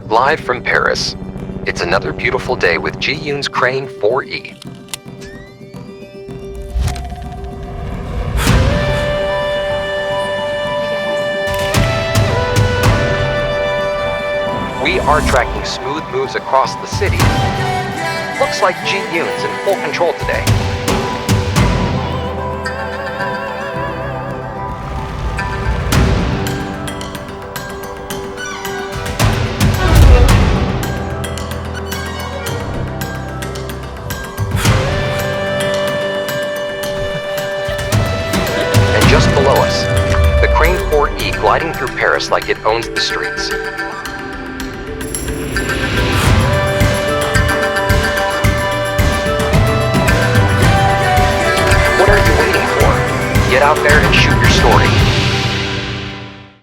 Live from Paris, it's another beautiful day with Zhiyun's Crane 4E. We are tracking smooth moves across the city. Looks like Zhiyun's in full control today. And just below us, the Crane 4E gliding through Paris like it owns the streets. What are you waiting for? Get out there and shoot your story.